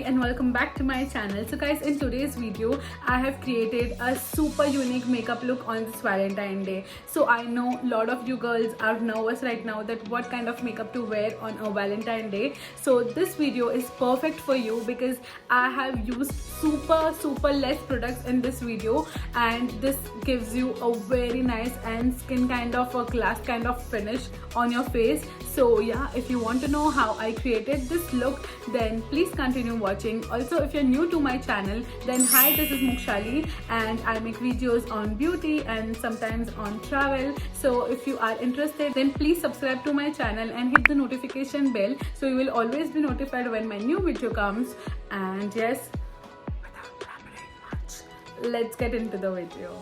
and welcome back to my channel. So guys, in today's video I have created a super unique makeup look on this Valentine Day. So I know a lot of you girls are nervous right now that what kind of makeup to wear on a Valentine Day. So this video is perfect for you because I have used super less products in this video, and this gives you a very nice and skin kind of a glass kind of finish on your face. So yeah, if you want to know how I created this look, then please continue watching. Also, if you're new to my channel, then hi, this is Mokshali and I make videos on beauty and sometimes on travel. So if you are interested, then please subscribe to my channel and hit the notification bell so you will always be notified when my new video comes. And yes, without blabbering much, let's get into the video.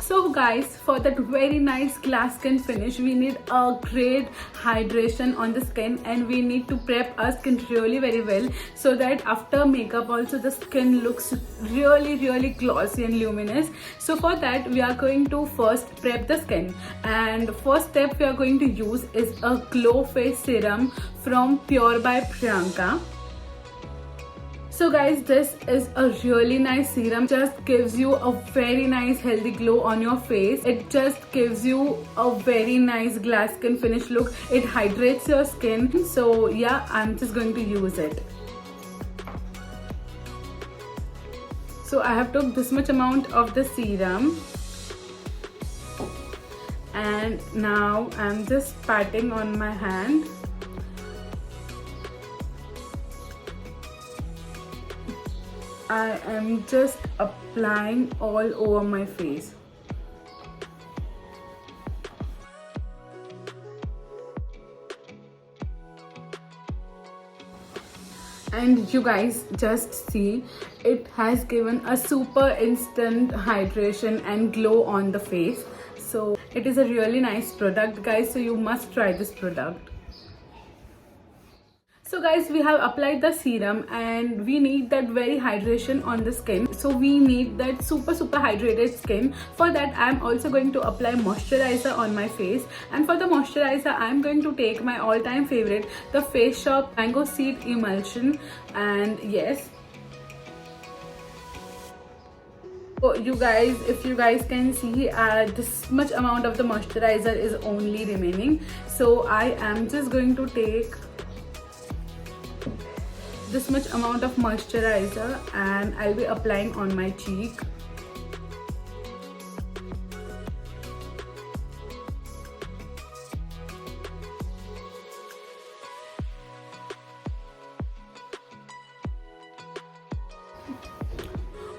So guys, for that very nice glass skin finish, we need a great hydration on the skin, and we need to prep our skin really very well so that after makeup also the skin looks really glossy and luminous. So for that we are going to first prep the skin, and first step we are going to use is a glow face serum from Pure by Priyanka. So guys, this is a really nice serum. Just gives you a very nice healthy glow on your face. It just gives you a very nice glass skin finish look. It hydrates your skin. So yeah, I'm just going to use it. So I have took this much amount of the serum, and now I'm just patting on my hand. I am just applying all over my face. And you guys just see, it has given a super instant hydration and glow on the face. So it is a really nice product guys, so you must try this product. So guys, we have applied the serum and we need that very hydration on the skin. So we need that super hydrated skin. For that I am also going to apply moisturizer on my face, and for the moisturizer I am going to take my all-time favorite, the Face Shop Mango Seed Emulsion. And yes, so you guys, if you guys can see, this much amount of the moisturizer is only remaining. So I am just going to take this much amount of moisturizer and I'll be applying on my cheek.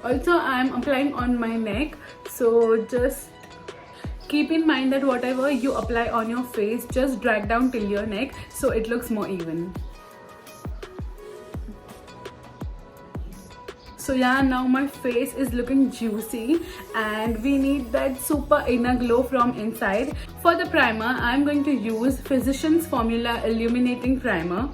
Also I am applying on my neck, so just keep in mind that whatever you apply on your face, just drag down till your neck so it looks more even. So yeah, now my face is looking juicy and we need that super inner glow from inside. For the primer, I'm going to use Physicians Formula Illuminating Primer.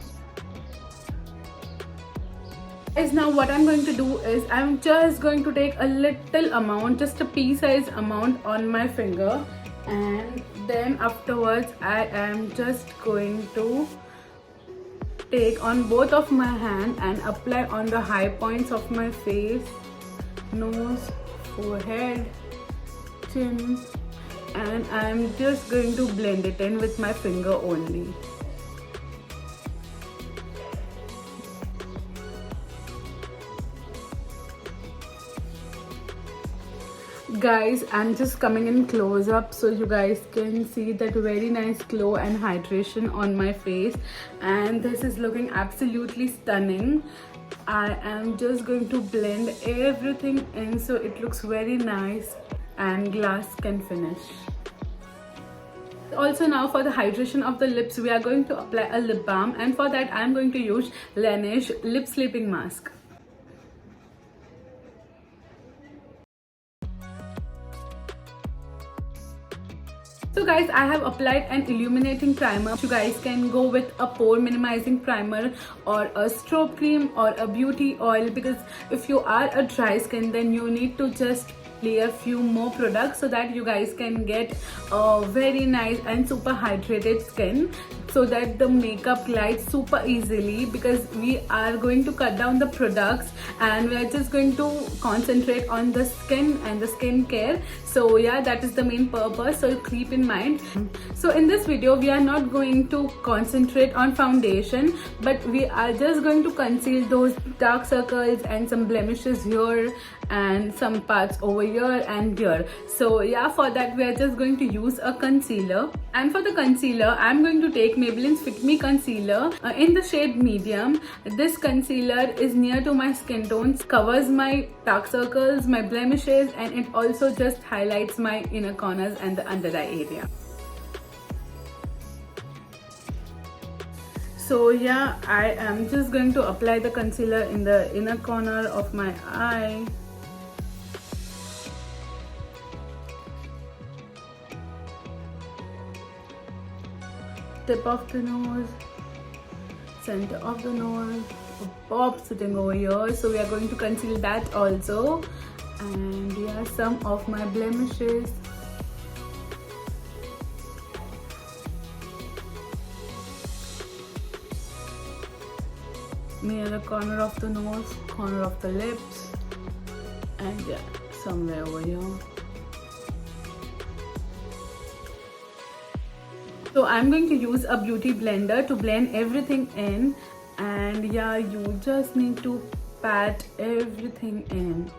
Guys, now what I'm going to do is I'm just going to take a little amount, just a pea-sized amount on my finger, and then afterwards I am just going to take on both of my hand and apply on the high points of my face, nose, forehead, chin, and I'm just going to blend it in with my finger only. Guys, I'm just coming in close up so you guys can see that very nice glow and hydration on my face, and this is looking absolutely stunning. I am just going to blend everything in so it looks very nice and glass skin finish. Also, now for the hydration of the lips, we are going to apply a lip balm, and for that I am going to use Laneige Lip Sleeping Mask. So guys, I have applied an illuminating primer. You guys can go with a pore minimizing primer or a strobe cream or a beauty oil, because if you are a dry skin, then you need to just layer few more products so that you guys can get a very nice and super hydrated skin. so that the makeup glides super easily, because we are going to cut down the products and we are just going to concentrate on the skin and the skin care. So yeah, that is the main purpose, so keep in mind. So in this video we are not going to concentrate on foundation, but we are just going to conceal those dark circles and some blemishes here and some parts over here and here. So yeah, for that we are just going to use a concealer. And for the concealer, I'm going to take Maybelline's Fit Me concealer in the shade medium. This concealer is near to my skin tones, covers my dark circles, my blemishes, and it also just highlights my inner corners and the under eye area. So yeah, I am just going to apply the concealer in the inner corner of my eye. Tip of the nose, center of the nose, a bob sitting over here, so we are going to conceal that also. And yeah, some of my blemishes. Near the corner of the nose, corner of the lips, and yeah, somewhere over here. So I'm going to use a beauty blender to blend everything in, and yeah, you just need to pat everything in.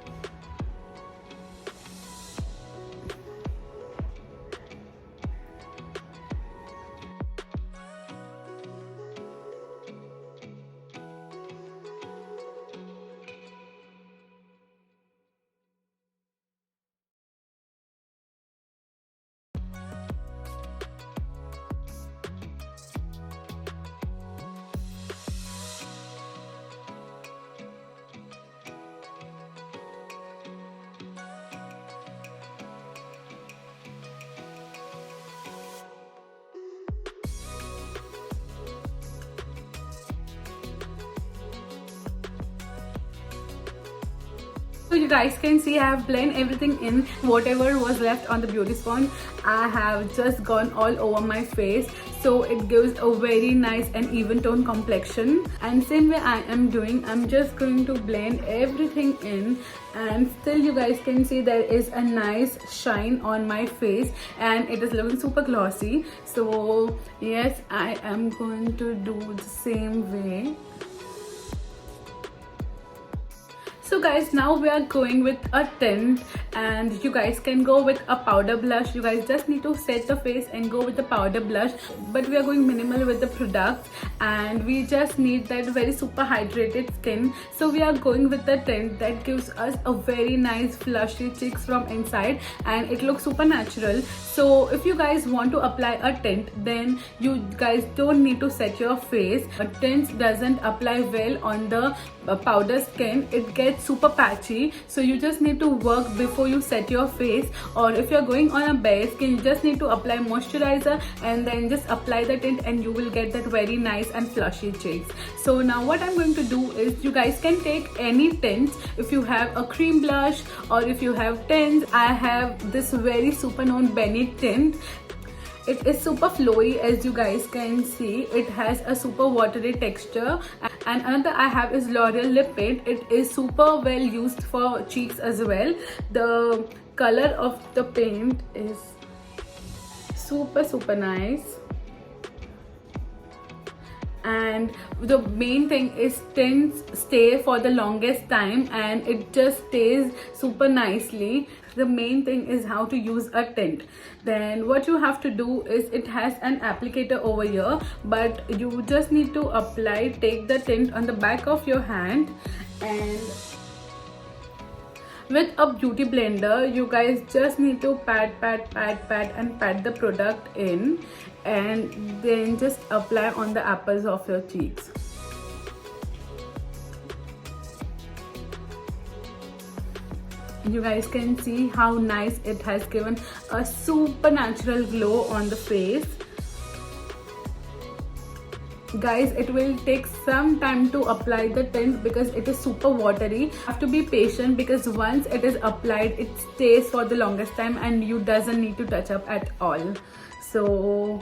So you guys can see I have blended everything in. Whatever was left on the beauty sponge, I have just gone all over my face, so it gives a very nice and even tone complexion. And same way I am doing, I'm just going to blend everything in, and still you guys can see there is a nice shine on my face and it is looking super glossy. So yes, I am going to do the same way. So guys, now we are going with a tint, and you guys can go with a powder blush. You guys just need to set the face and go with the powder blush, but we are going minimal with the products and we just need that very super hydrated skin. So we are going with the tint that gives us a very nice flushy cheeks from inside and it looks super natural. So if you guys want to apply a tint, then you guys don't need to set your face. A tint doesn't apply well on the powder skin, it gets super patchy, so you just need to work before you set your face. Or if you're going on a bare skin, you just need to apply moisturizer and then just apply the tint and you will get that very nice and flushy cheeks. So now what I'm going to do is, you guys can take any tints. If you have a cream blush or if you have tints, I have this very super known Benny tint. It is super flowy, as you guys can see. It has a super watery texture. And another I have is L'Oreal lip paint. It is super well used for cheeks as well. The color of the paint is super nice. And the main thing is tints stay for the longest time and it just stays super nicely. The main thing is how to use a tint. Then what you have to do is, it has an applicator over here, but you just need to apply, take the tint on the back of your hand, and with a beauty blender you guys just need to pat the product in and then just apply on the apples of your cheeks. You guys can see how nice it has given a super natural glow on the face. Guys, it will take some time to apply the tint because it is super watery. You have to be patient because once it is applied, it stays for the longest time and you doesn't need to touch up at all. So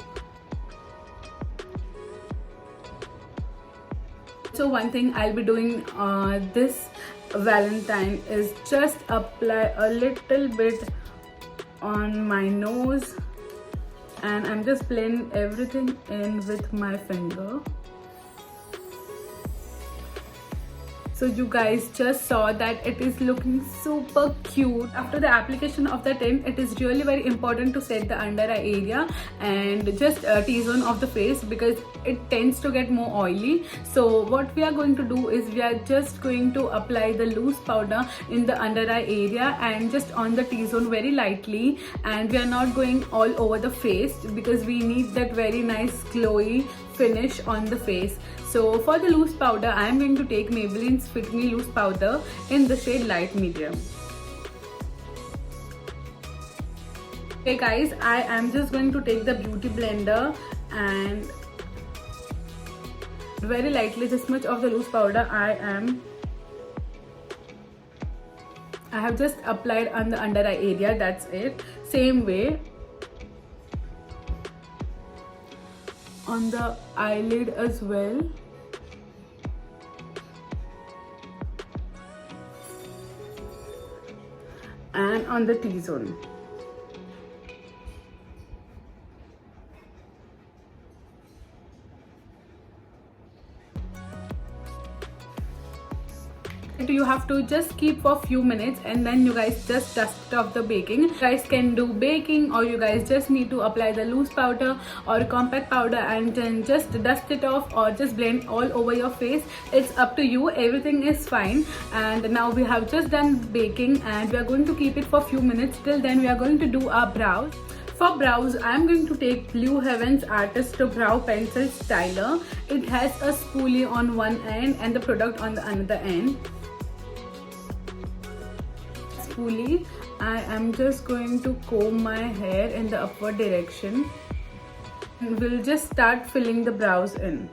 Also, one thing I'll be doing this Valentine is just apply a little bit on my nose, and I'm just blending everything in with my finger. So you guys just saw that it is looking super cute. After the application of the tint, it is really very important to set the under eye area and just T-zone of the face, because it tends to get more oily. So what we are going to do is we are just going to apply the loose powder in the under eye area and just on the T-zone very lightly, and we are not going all over the face because we need that very nice glowy finish on the face. So for the loose powder, I am going to take Maybelline's Fit Me Loose Powder in the shade Light Medium. Okay guys, I am just going to take the beauty blender and very lightly this much of the loose powder I have just applied on the under eye area. That's it. Same way on the eyelid as well. And on the T-zone. You have to just keep for a few minutes and then you guys just dust it off the baking. You guys can do baking, or you guys just need to apply the loose powder or compact powder and then just dust it off, or just blend all over your face. It's up to you. Everything is fine. And now we have just done baking and we are going to keep it for a few minutes. Till then we are going to do our brows. For brows, I am going to take Blue Heaven's Artist Brow Pencil Styler. It has a spoolie on one end and the product on the another end. Spoolie, I am just going to comb my hair in the upward direction. And we'll just start filling the brows in.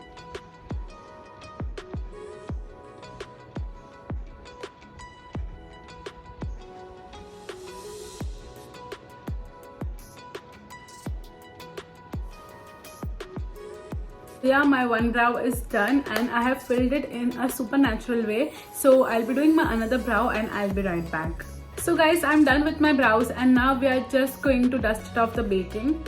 Yeah, my one brow is done and I have filled it in a supernatural way. So I'll be doing my another brow and I'll be right back. So guys, I'm done with my brows and now we are just going to dust it off the baking.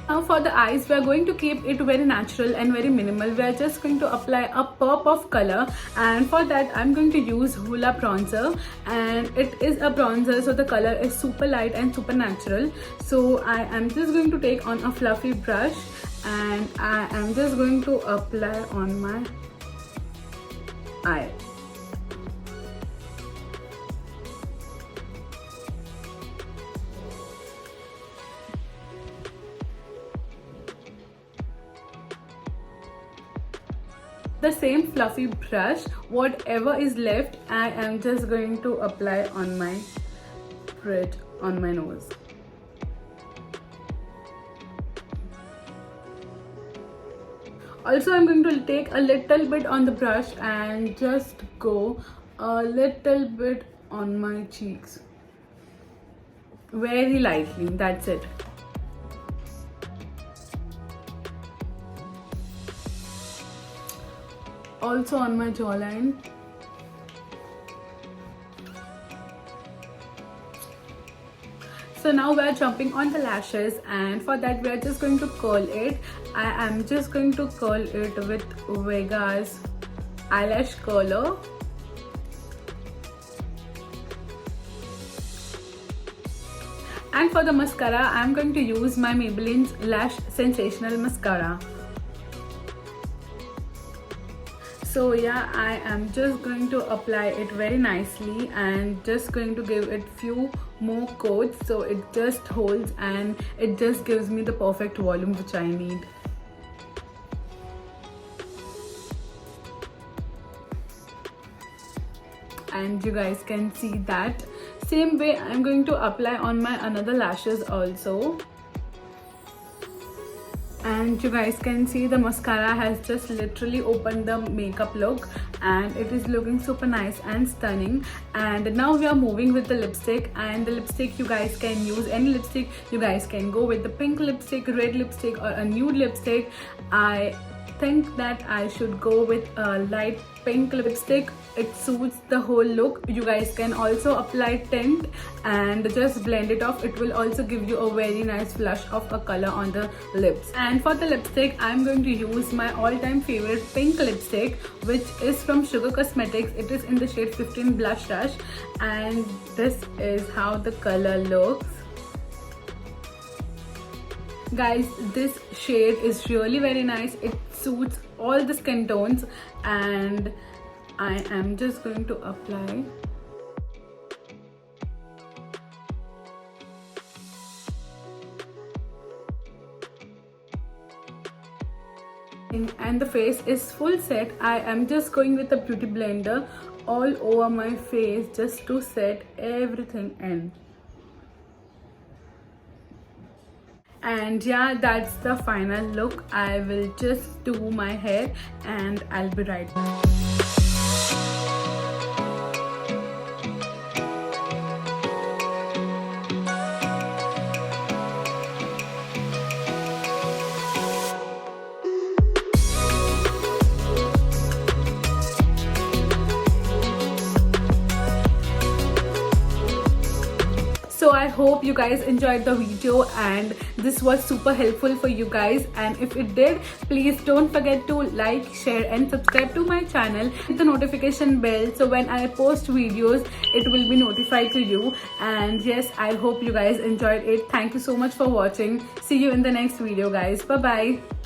Now for the eyes, we are going to keep it very natural and very minimal. We are just going to apply a pop of color, and for that I'm going to use Hoola bronzer, and it is a bronzer, so the color is super light and super natural. So I am just going to take on a fluffy brush and I am just going to apply on my eye. The same fluffy brush, whatever is left, I am just going to apply on my bridge on my nose. Also, I'm going to take a little bit on the brush and just go a little bit on my cheeks. Very lightly, that's it. Also on my jawline. So now we are jumping on the lashes, and for that we are just going to curl it. I am just going to curl it with Vega's eyelash curler. And for the mascara, I am going to use my Maybelline's Lash Sensational Mascara. So yeah, I am just going to apply it very nicely and just going to give it few more coats so it just holds and it just gives me the perfect volume which I need. And you guys can see that. Same way I'm going to apply on my another lashes also. And you guys can see the mascara has just literally opened the makeup look, and it is looking super nice and stunning. And now we are moving with the lipstick, and the lipstick you guys can use any lipstick. You guys can go with the pink lipstick, red lipstick, or a nude lipstick. I think that I should go with a light pink lipstick. It suits the whole look. You guys can also apply tint and just blend it off. It will also give you a very nice flush of a color on the lips. And for the lipstick, I'm going to use my all-time favorite pink lipstick, which is from Sugar Cosmetics. It is in the shade 15 Blush Rush, and this is how the color looks. Guys, this shade is really very nice. It suits all the skin tones, and I am just going to apply. And the face is full set. I am just going with a beauty blender all over my face just to set everything in. And yeah, that's the final look. I will just do my hair and I'll be right back. So I hope you guys enjoyed the video and this was super helpful for you guys, and if it did, please don't forget to like, share and subscribe to my channel. Hit the notification bell so when I post videos it will be notified to you. And yes, I hope you guys enjoyed it. Thank you so much for watching. See you in the next video guys. Bye bye.